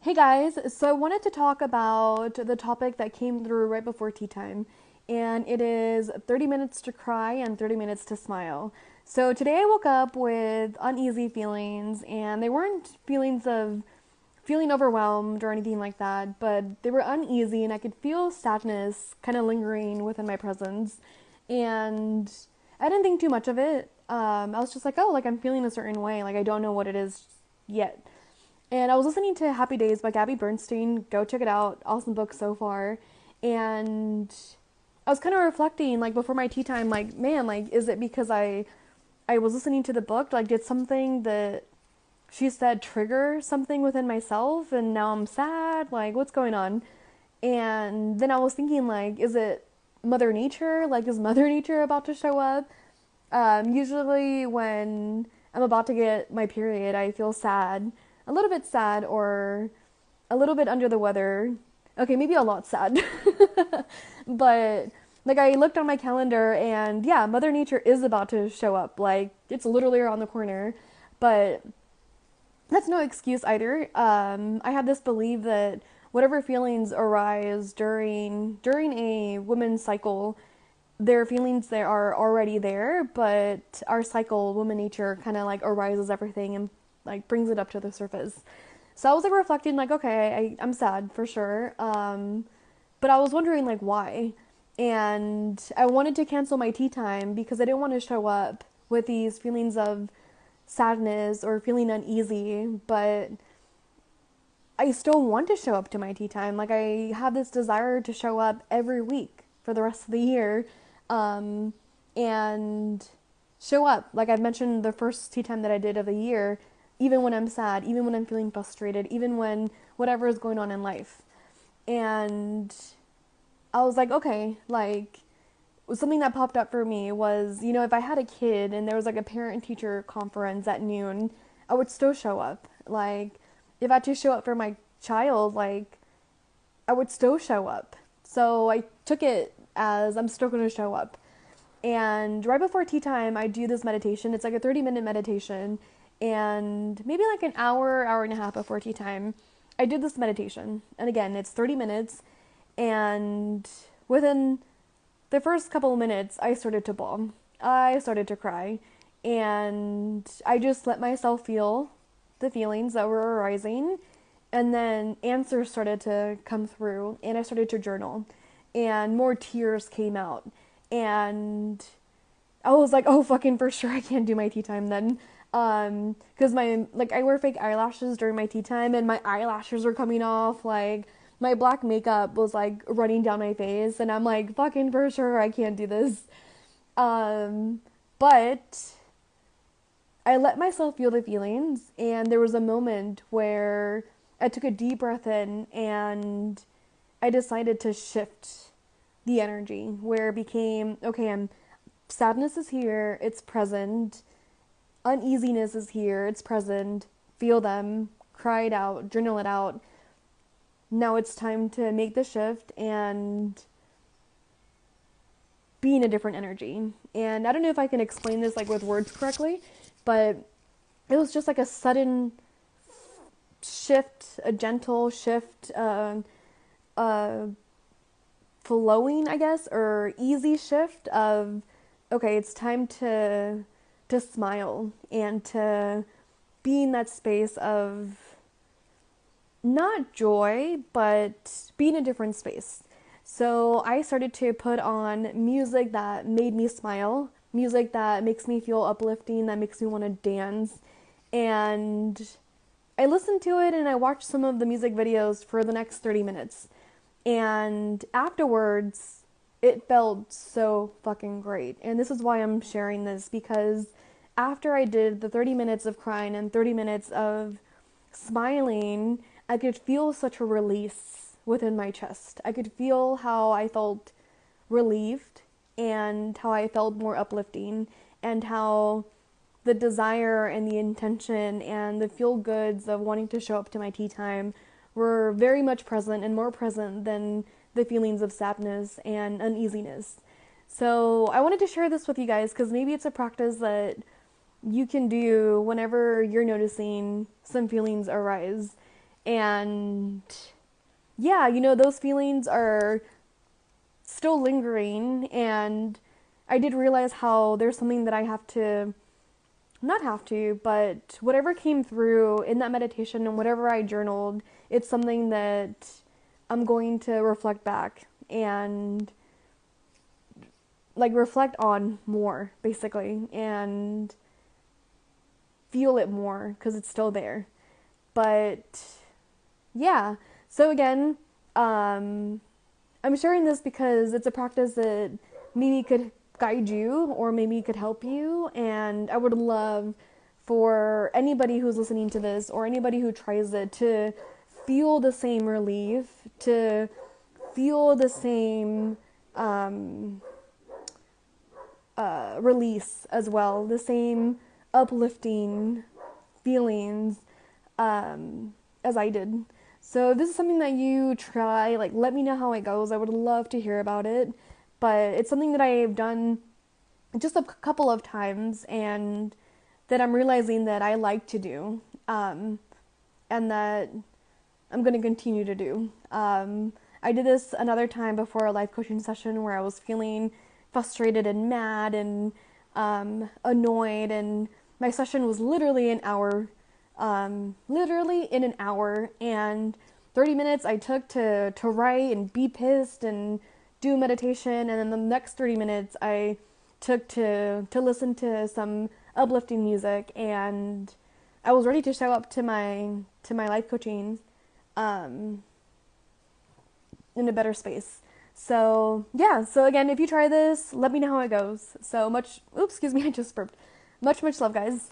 Hey guys, so I wanted to talk about the topic that came through right before tea time, and it is 30 minutes to cry and 30 minutes to smile. So today I woke up with uneasy feelings, and they weren't feelings of feeling overwhelmed or anything like that, but they were uneasy, and I could feel sadness kind of lingering within my presence. And I didn't think too much of it. I was just like, oh, like I'm feeling a certain way, like I don't know what it is yet. And I was listening to Happy Days by Gabby Bernstein. Go check it out. Awesome book so far. And I was kind of reflecting, like before my tea time, like, man, like, is it because I was listening to the book? Like, did something that she said trigger something within myself, and now I'm sad? Like, what's going on? And then I was thinking, like, is it Mother Nature? Like, is Mother Nature about to show up? Usually when I'm about to get my period, I feel sad, a little bit sad, or a little bit under the weather. Okay, maybe a lot sad. But like I looked on my calendar and yeah, Mother Nature is about to show up. Like it's literally around the corner. But that's no excuse either. I have this belief that whatever feelings arise during a woman's cycle, their feelings they are already there, but our cycle, woman nature, kind of like arises everything and like brings it up to the surface. So I was like reflecting, like, okay, I'm sad for sure, but I was wondering like why, and I wanted to cancel my tea time because I didn't want to show up with these feelings of sadness or feeling uneasy, but I still want to show up to my tea time. Like I have this desire to show up every week for the rest of the year, um, and show up. Like I've mentioned, the first tea time that I did of the year, even when I'm sad, even when I'm feeling frustrated, even when whatever is going on in life. And I was like, okay, like something that popped up for me was, if I had a kid and there was like a parent teacher conference at noon, I would still show up. Like if I had to show up for my child, like I would still show up. So I took it as I'm still going to show up. And right before tea time, I do this meditation. It's like a 30-minute meditation. And maybe like an hour and a half before tea time, I did this meditation. And again, it's 30 minutes. And within the first couple of minutes, I started to bawl. I started to cry. And I just let myself feel the feelings that were arising. And then answers started to come through. And I started to journal. And more tears came out. And I was like, oh, fucking for sure I can't do my tea time then. Because I wear fake eyelashes during my tea time, and my eyelashes were coming off, like, my black makeup was, like, running down my face, and I'm like, fucking for sure I can't do this. But I let myself feel the feelings, and there was a moment where I took a deep breath in, and I decided to shift the energy, where it became, okay, sadness is here, it's present. Uneasiness is here, it's present. Feel them, cry it out, journal it out. Now it's time to make the shift and be in a different energy. And I don't know if I can explain this like with words correctly, but it was just like a sudden shift, a gentle shift, flowing, I guess, or easy shift of, okay, it's time to smile and to be in that space of not joy, but be in a different space. So I started to put on music that made me smile, music that makes me feel uplifting, that makes me want to dance. And I listened to it and I watched some of the music videos for the next 30 minutes. And afterwards, it felt so fucking great. And this is why I'm sharing this, because after I did the 30 minutes of crying and 30 minutes of smiling, I could feel such a release within my chest. I could feel how I felt relieved and how I felt more uplifting, and how the desire and the intention and the feel goods of wanting to show up to my tea time were very much present, and more present than the feelings of sadness and uneasiness. So I wanted to share this with you guys because maybe it's a practice that you can do whenever you're noticing some feelings arise. And yeah, you know, those feelings are still lingering, and I did realize how there's something that I have to, not have to, but whatever came through in that meditation and whatever I journaled, it's something that I'm going to reflect back and like reflect on more, basically, and feel it more because it's still there. But yeah, so again, I'm sharing this because it's a practice that maybe could guide you or maybe could help you, and I would love for anybody who's listening to this or anybody who tries it to feel the same relief, to feel the same release as well, the same uplifting feelings as I did. So if this is something that you try, like, let me know how it goes. I would love to hear about it. But it's something that I've done just a couple of times and that I'm realizing that I like to do, and that I'm going to continue to do. I did this another time before a life coaching session where I was feeling frustrated and mad and annoyed, and my session was literally an hour, literally in an hour, and 30 minutes I took to write and be pissed and do meditation, and then the next 30 minutes I took to listen to some uplifting music, and I was ready to show up to my life coaching in a better space. So yeah, so again, if you try this, let me know how it goes. So much, oops, excuse me, I just burped. Much love, guys.